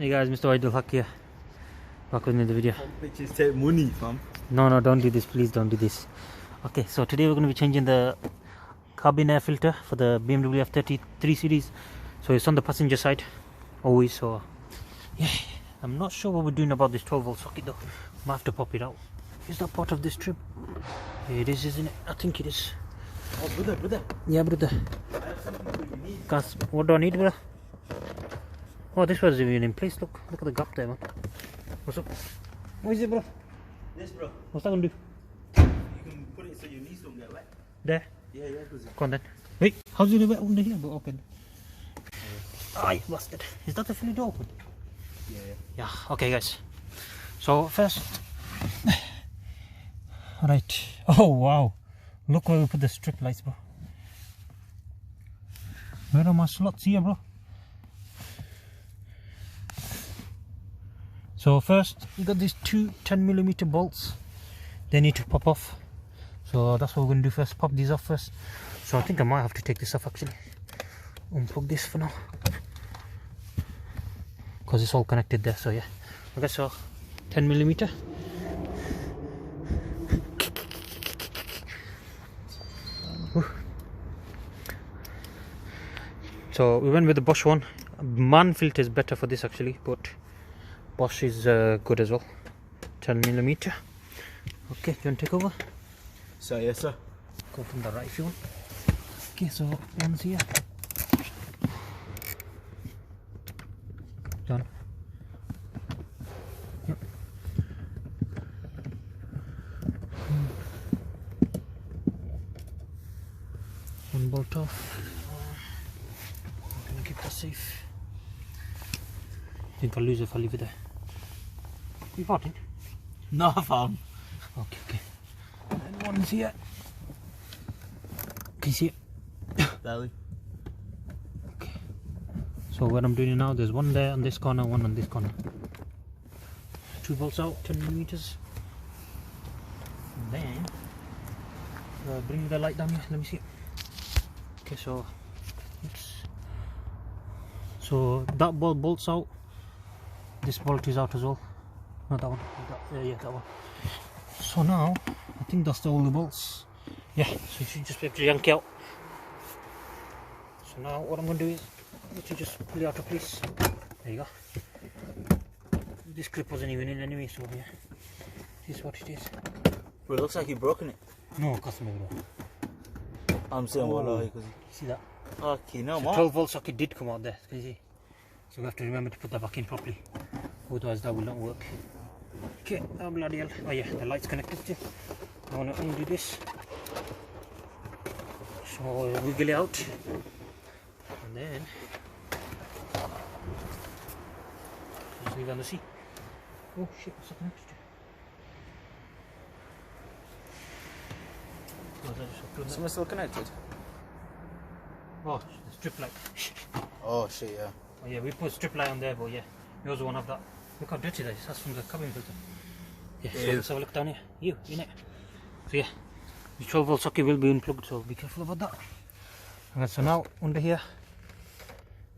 Hey guys, MrWaheedulHaque here. Back with me in the video. Bitches take money, fam. No, don't do this, please don't do this. Okay, so today we're going to be changing the cabin air filter for the BMW F30 3 Series. So it's on the passenger side, always. So yeah, I'm not sure what we're doing about this 12 volt socket though. Might have to pop it out. Is that part of this trip? It is, isn't it? I think it is. Oh, brother. Yeah, brother. I have something for you need. Cause what do I need, brother? Oh, this was even in place. Look at the gap there, man. What's up? What is it, bro? This, bro. What's that gonna do? You can put it so your knees don't get wet. There? Yeah, cause Come on then. Wait, how's it wet under here? But open. Aye, busted. Is that the fully door open? Yeah, okay guys. So first alright. Oh wow. Look where we put the strip lights, bro. Where are my slots here, bro? So first you got these two 10mm bolts. They need to pop off. So that's what we're going to do first. Pop these off first. So I think I might have to take this off actually. Unplug this for now, because it's all connected there. So yeah. Okay, so 10mm. So we went with the Bosch one. Man filter is better for this actually, but Bosch is good as well. 10mm. Okay, you want to take over? So yes, sir. Go from the right if you want. Okay, so one's here. Done. Yep. One bolt off. I'm gonna keep that safe. I think I'll lose it if I leave it there. You farting? No, fam. Okay. And then one's here. Can you see it? Belly. Okay. So what I'm doing now, there's one there on this corner, one on this corner. 2 bolts out, 10mm. And then bring the light down here. Let me see. Okay, so that bolt bolts out. This bolt is out as well. Not that one. Yeah, that one. So now I think that's all the bolts. Yeah, so you should just be able to yank it out. So now what I'm going to do is just pull it out of place. There you go. This clip wasn't even in anyway, so yeah, this is what it is. Bro, it looks like you've broken it. No, customer bro. I'm saying wallahi, cause See that? okay, no, So man. 12 volt socket did come out there, can you see? So we have to remember to put that back in properly, otherwise that will not work. Okay, oh bloody hell. Oh yeah, the light's connected too. I want to undo this. So wiggle it out, and then just leave it on the seat. Oh shit, what's up next? Is it still connected? Oh, the strip light. Oh shit, yeah. Oh yeah, we put strip light on there, but yeah, we also won't have that. Look how dirty that is. That's from the cabin filter. Yeah, so let's have a look down here. You in it. So yeah, the 12 volt socket will be unplugged, so be careful about that. Okay, so now under here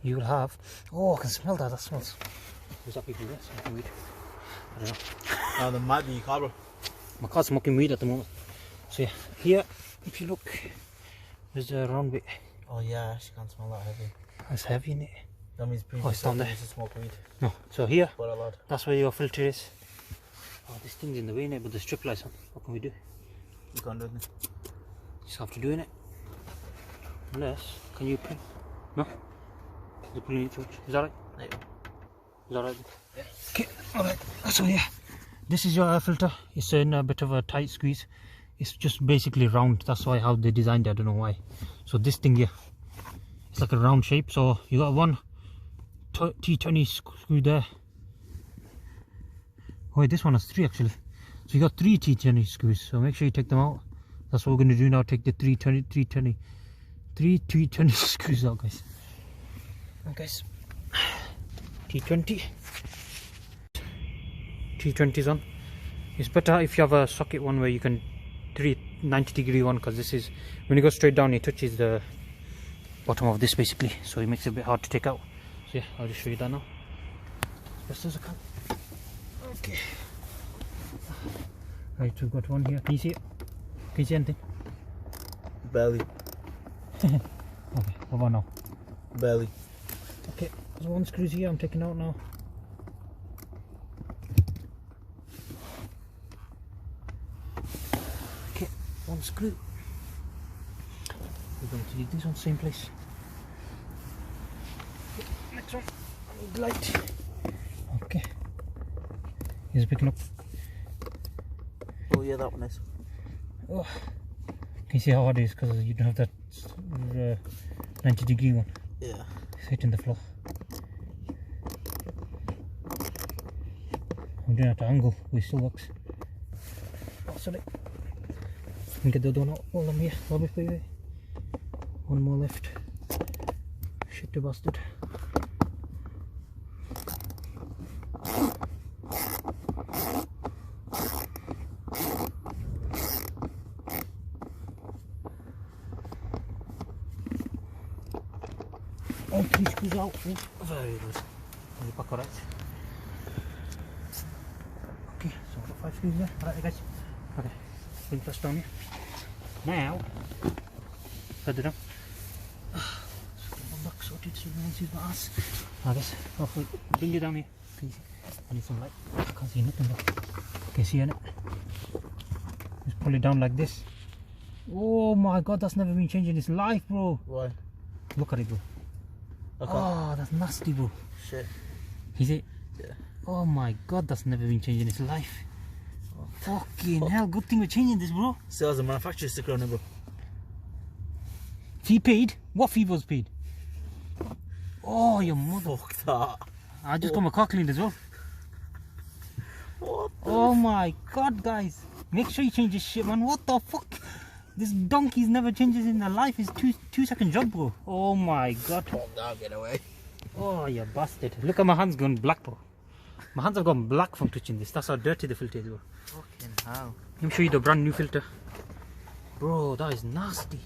you will have, oh, I can smell that. That smells. What's that people there? Smoking weed. I don't know. There might be your car, bro. My car's smoking weed at the moment. So yeah, here if you look, there's a round bit. Oh yeah, I actually can't smell that heavy. It's heavy in it. That means Oh, it's down there. to smoke weed. No, so here, What a lad. that's where your filter is. Oh, this thing's in the way now, but the strip light's on. What can we do? You can't do it. Just have to do it. Unless, can you pull? No? You're pulling it too much. Is that right? Yeah. Is that right? Yeah. Okay, alright. So yeah, this is your air filter. It's in a bit of a tight squeeze. It's just basically round. That's why how they designed it. I don't know why. So this thing here, it's like a round shape. So you got one T20 screw there. Oh wait, this one has 3 actually. So you got 3 T20 screws. So make sure you take them out. That's what we're going to do now. Take the 3 T20 screws out, guys. Okay, guys. T20's on. It's better if you have a socket one where you can 90-degree one, because this is, when you go straight down, it touches the bottom of this basically, so it makes it a bit hard to take out. So yeah, I'll just show you that now. Best as I can. Okay. Right, we've got one here. Can you see it? Can you see anything? Barely. Okay, what about now? Barely. Okay, there's one screw here I'm taking out now. Okay, one screw. We're going to leave this on the same place. Okay, next one, I need light. Okay, he's picking up. Oh yeah, that one is. Oh, can you see how hard it is because you don't have that 90-degree one? Yeah. It's hitting the floor. I'm doing it at an angle, but it still works. Oh, sorry. Let me get the other one out. Hold on here. I'll be for you. One more left. Shit, you bastard. All 3 screws out. Oh, very good. Let me pack alright. Okay, so I've got 5 screws there. Alright guys. Okay, bring first down here. Now, further down. So get my back sorted so no one sees my ass. I guess, hopefully, bring it down here. Can you see? I need some light. I can't see nothing though. Can you see it? Just pull it down like this. Oh my god, that's never been changed in its life, bro. Why? Look at it, bro. Okay. Oh, that's nasty, bro. Shit. Is it? Yeah. Oh my god, that's never been changed in its life. Oh, fucking hell, good thing we're changing this, bro. Still has a manufacturer sticker on it, bro. Fee paid? What fee was paid? Oh, your mother. Fuck that. I just got my car cleaned as well. What? Oh my god, guys. Make sure you change this shit, man. What the fuck? This donkey's never changes in their life. It's two second job, bro. Oh my god. Oh, now get away. Oh, you bastard. Look at my hands going black, bro. My hands have gone black from touching this. That's how dirty the filter is, bro. Fucking hell. Let me show you the brand new filter. Bro, that is nasty.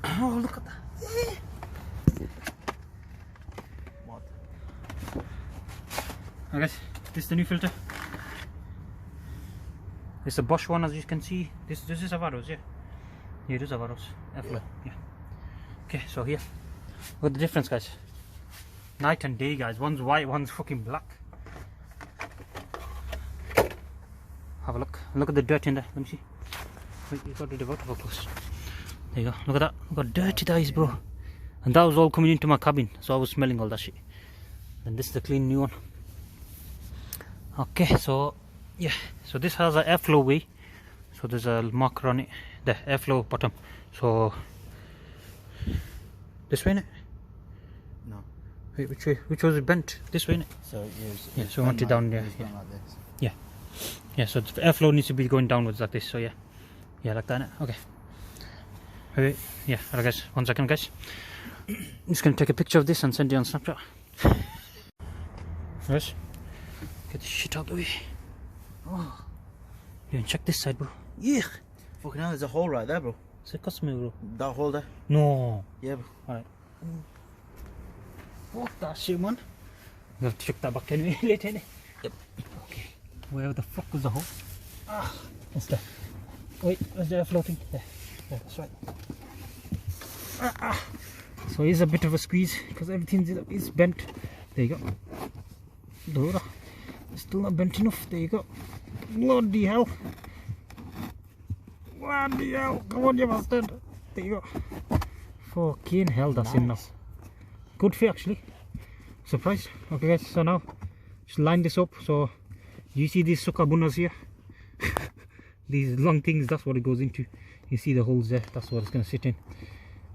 Oh, look at that. What? Okay, guys, this is the new filter. It's a Bosch one, as you can see. This is Avaros, yeah. Yeah, it is Avaros. F30, yeah. Okay, so here. Look at the difference, guys. Night and day, guys. One's white, one's fucking black. Have a look. Look at the dirt in there. Let me see. Wait, you got to do the autofocus. There you go. Look at that. Look how dirty that is, bro. And that was all coming into my cabin, so I was smelling all that shit. And this is the clean new one. Okay, so yeah. So this has an airflow way. So there's a marker on it. The airflow bottom. So this way, innit? No. Wait, which way? Which was it bent? This way, innit? So yeah, so I want it down there. Yeah. Like this. Yeah. Yeah, so the airflow needs to be going downwards like this, so yeah. Yeah, like that, innit? Okay. Wait, yeah, alright guys, 1 second guys. I'm just gonna take a picture of this and send it on Snapchat. Right. Get this shit out of the way. Oh. Yeah, and check this side, bro. Yeah. Fucking hell, there's a hole right there, bro. It's a customer, bro. That hole there? No. Yeah, bro. Alright. Fuck that shit, man. We have to check that back anyway later, innit? Yep. Okay. Where the fuck was the hole? Ah, it's there. Wait, where's the air floating? There. There, that's right. So here's a bit of a squeeze because everything is bent. There you go. It's still not bent enough. There you go. Bloody hell. Bloody hell. Come on, you bastard. There you go. Fucking hell, that's in now. Good fit, actually. Surprised. Okay, guys, so now just line this up. So you see these sukabunas here? These long things, that's what it goes into. You see the holes there, that's what it's going to sit in.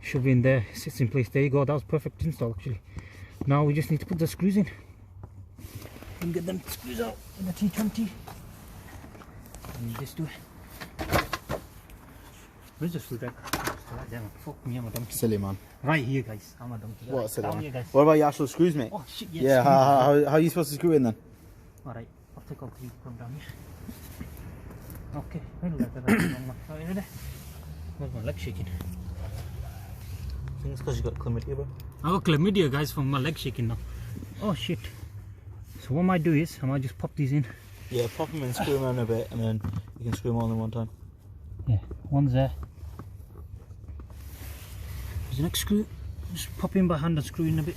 Shove in there, sits in place. There you go, that was perfect install actually. Now we just need to put the screws in and get them screws out in the T20. And this too. Where's the screwdriver? Right there, man. Fuck me, I'm a donkey. Silly man. Right here, guys. I'm a donkey. What, silly man? Here, guys. What about your actual screws, mate? Oh shit, yes. Yeah, how are you supposed to screw in then? Alright, I'll take all 3, put them down here. Okay, I don't like that. Are you ready? Where's my leg shaking? I think it's because you got chlamydia, bro. I got chlamydia, guys, from my leg shaking now. Oh shit. So what I might do is, I might just pop these in. Yeah, pop them and screw them on a bit, and then you can screw them all in one time. Yeah, one's there. There's the next screw. Just pop in by hand and screw in a bit.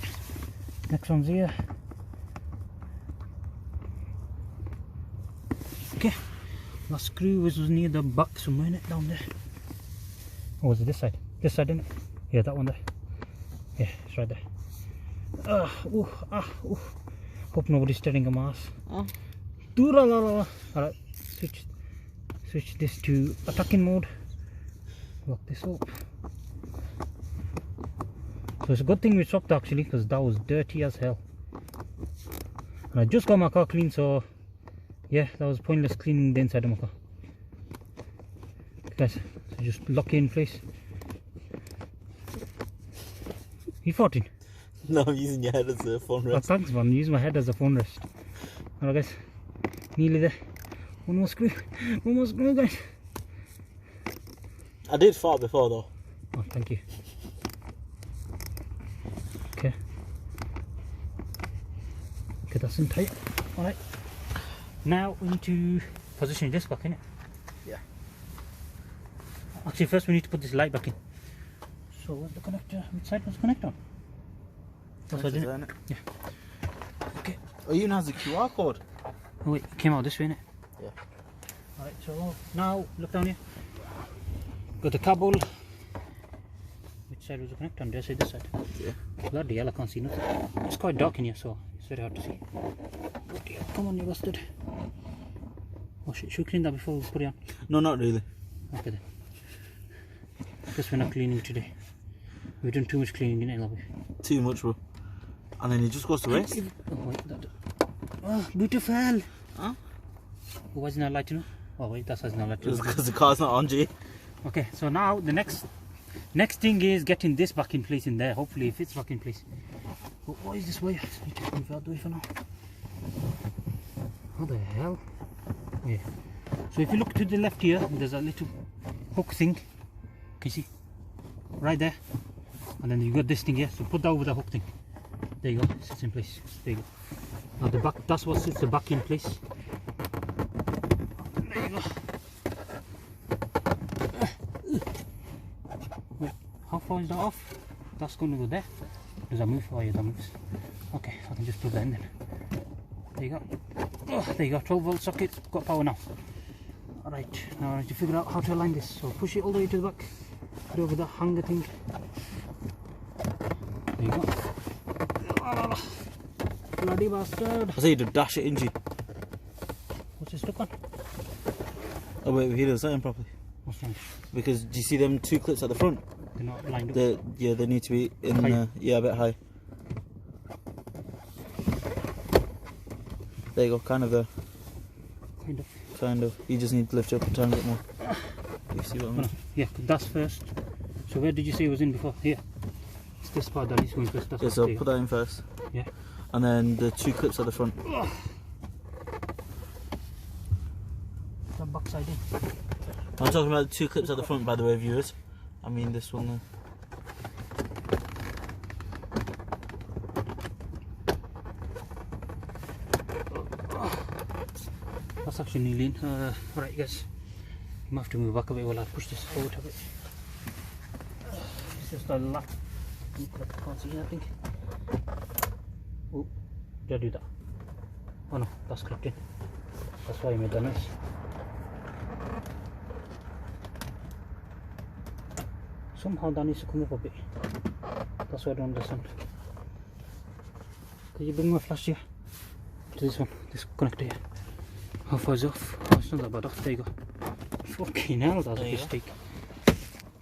Next one's here. Okay. Last screw was near the back somewhere, in it down there. Or was it this side? This side, isn't it? Yeah, that one there. Yeah, it's right there. Hope nobody's staring at my ass. Oh. Alright, switch this to attacking mode. Lock this up. So it's a good thing we swapped actually, because that was dirty as hell. And I just got my car clean, so yeah, that was pointless cleaning the inside of my car. Guys, so just lock it in place. You farting? No, I'm using your head as a phone Oh, rest. thanks man, use my head as a phone rest. Alright guys, nearly there. One more screw guys. I did fart before though. Oh, thank you. Okay. Okay, that's in tight. Alright. Now we need to position this back in it. Yeah. Actually, first we need to put this light back in. So where's the connector? Which side was the connector? That's what, isn't it? Yeah. Okay. Oh, you even has the QR code. Oh wait, it came out this way, innit? Yeah. Alright, so now look down here. Got the cable. Which side was the connector on? Did I say this side? Yeah. Bloody hell, I can't see nothing. It's quite dark in here, so it's very hard to see. Bloody hell, come on, you bastard. Oh shit, should we clean that before we put it on? No, not really. Okay then. Guess we're not cleaning today. We've done too much cleaning in it, love. Too much, bro. And then it just goes to rest. Oh wait, that. Oh, beautiful. Huh? Why isn't that lighting up? Oh wait, that's not lighting up. Because the car's not on, G. Okay, so now the next thing is getting this back in place in there. Hopefully it fits back in place. But what is this wire? I need to move out the way for now. What the hell? Yeah. So if you look to the left here, there's a little hook thing. Can you see? Right there. And then you got this thing here. So put that over the hook thing. There you go. It sits in place. There you go. Now the back, that's what sits the back in place. There you go. Wait, how far is that off? That's going to go there. Does that move? Oh yeah, that moves. Okay, I can just plug that in then. There you go. Oh, there you go. 12 volt socket. Got power now. Alright, now I need to figure out how to align this. So push it all the way to the back. Put it over the hanger thing. There you go. Bloody bastard. I say you to dash it in, G. What's this look on? Oh wait, he does that in properly. What's wrong? Because do you see them two clips at the front? They're not lined up. Yeah, they need to be in High. yeah, a bit high. There you go, kind of there. Kind of. Kind of. You just need to lift it up a tiny bit more. You see what I mean? Yeah, that's first. So where did you say it was in before? Here. It's this part that needs going first. That's Yeah, so put that in first. Yeah. And then the two clips at the front. That back side in. I'm talking about the two clips at the front, by the way, viewers. I mean this one there. That's actually nearly in. Alright guys, you might have to move back a bit while I push this forward a bit. It's just a lot. I can't see anything. Oh, did I do that? Oh no, that's clipped in. That's why I made that noise. Somehow that needs to come up a bit. That's what I don't understand. Could you bring my flash here? To this one, this connector here. How far is it off? Oh, it's not that bad off. There you go. Fucking hell, that's a mistake.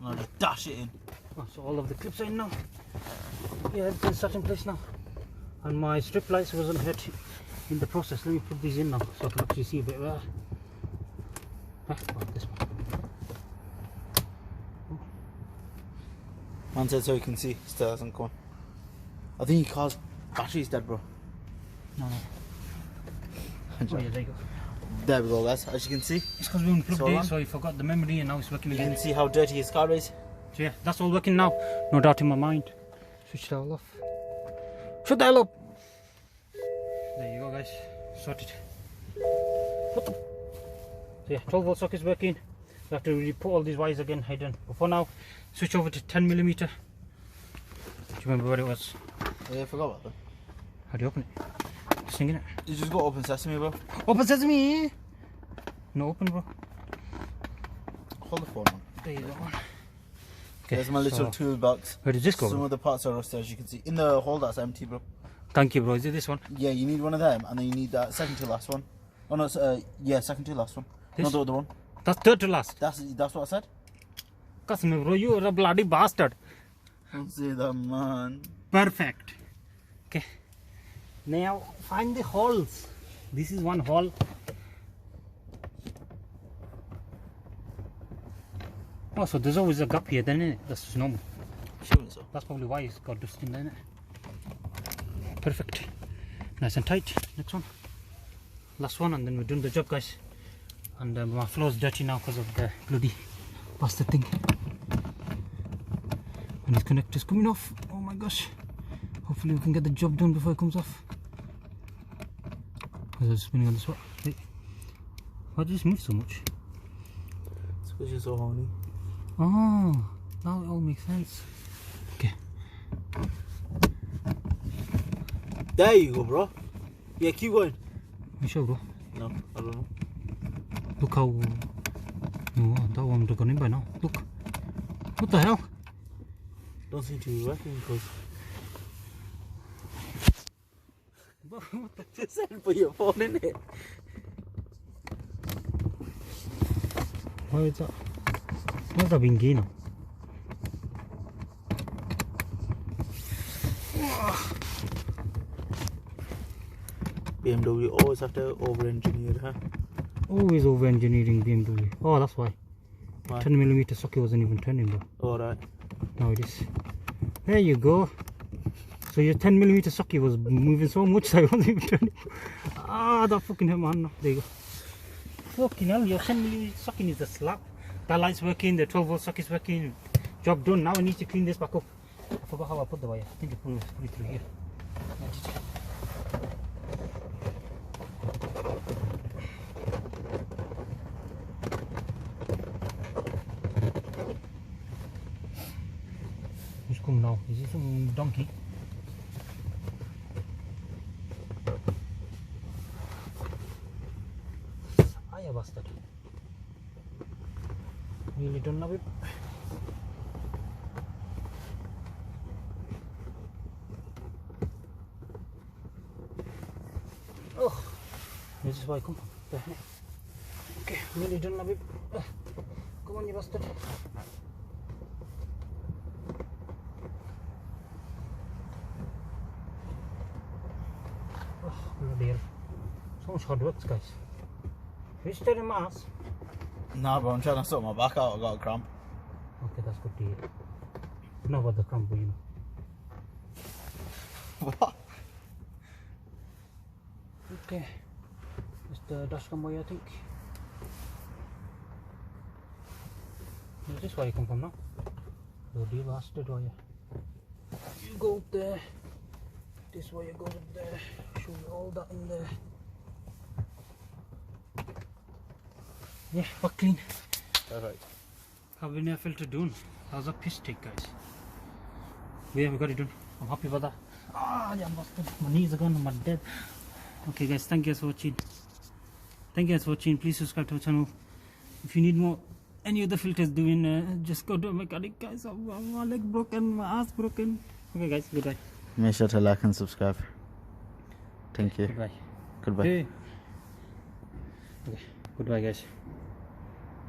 Now just dash it in. Oh, so all of the clips are in now. Yeah, everything's set in place now. And my strip lights wasn't hurt in the process. Let me put these in now so I can actually see a bit better. Oh, this one. Man said so you can see, still hasn't come on. I think your car's battery's dead, bro. No. Oh yeah, there you go. There we go, guys. As you can see, It's because we unplugged it, so I forgot the memory and now it's working you again. can see how dirty his car is. So yeah, that's all working now. No doubt in my mind. Switch it all off. Shut the hell up! There you go, guys. guys, sorted. What the? So yeah, 12 volt socket is working. We have to re-put all these wires again hidden. But for now, switch over to 10mm. Do you remember what it was? Yeah, I forgot about that. How do you open it? Singing it. You just got open sesame, bro. Open sesame! No open, bro. Hold the phone on. There you go. Okay, There's my little toolbox. Where does this go? Some Bro? of the parts are rusty, as you can see. In the hole that's empty, bro. Thank you, bro. Is it this one? Yeah, you need one of them, and then you need that second to last one. Oh no, yeah, second to last one. This? Not the other one. That's third to last. That's what I said. Custom, bro. You are a bloody bastard. Don't say that, man. Perfect. Okay. Now find the holes. This is one hole. Oh, so there's always a gap here, then, isn't it? That's just normal. Sure so. That's probably why it's got dust in there, isn't it? Perfect. Nice and tight. Next one. Last one, and then we're doing the job, guys. And my floor's dirty now because of the bloody bastard thing. And his connector's coming off. Oh my gosh. Hopefully we can get the job done before it comes off. Because it's spinning on the spot. Wait. Why did this move so much? It's because you're so horny. Oh, now it all makes sense. Okay. There you go, bro. Yeah, keep going. You sure, bro? No, I don't know. Look how... Oh, that one would have gone in by now. Look. What the hell? Don't seem to be working because... What the... Just said put your phone in it. Why is that? Where's that been gay now? BMW always have to over-engineer, huh? Always over-engineering BMW. Oh, that's why. Why? 10mm socket wasn't even turning, bro. Alright. Now it is. There you go. So your 10mm socket was moving so much that it wasn't even turning. Ah, that fucking hurt my hand now. There you go. Fucking hell, your 10mm socket needs a slap. That light's working, the 12 volt socket's working. Job done. Now I need to clean this back up. I forgot how I put the wire. I think I put it through here. Who's come now? Is this some donkey? Hiya, bastard. Nearly done now, babe. Oh, this is where I come from. There. Okay, nearly done now, babe. Come on, you bastard. Oh, bloody hell. So much hard work, guys. Are you staring my ass? Nah, bro, I'm trying to sort my back out. I got a cramp. Okay, that's good to hear. Not about the cramp, but you know. What? Okay, it's the dashcam way, I think. Is this where you come from now? Bloody bastard, why you go up there. This way you go up there. Show me all that in there. Yeah, but clean. Perfect. Have been air filter done. That was a piss take, guys. Yeah, we got it done. I'm happy about that. Ah, yeah, bastard. My knees are gone. I'm dead. Okay, guys, thank you guys for watching. Thank you guys for watching. Please subscribe to our channel. If you need more, any other filters doing, just go to a mechanic, guys. My leg broken, my ass broken. Okay, guys, goodbye. Make sure to like and subscribe. Thank you. Goodbye. Goodbye. Hey. Okay, goodbye, guys.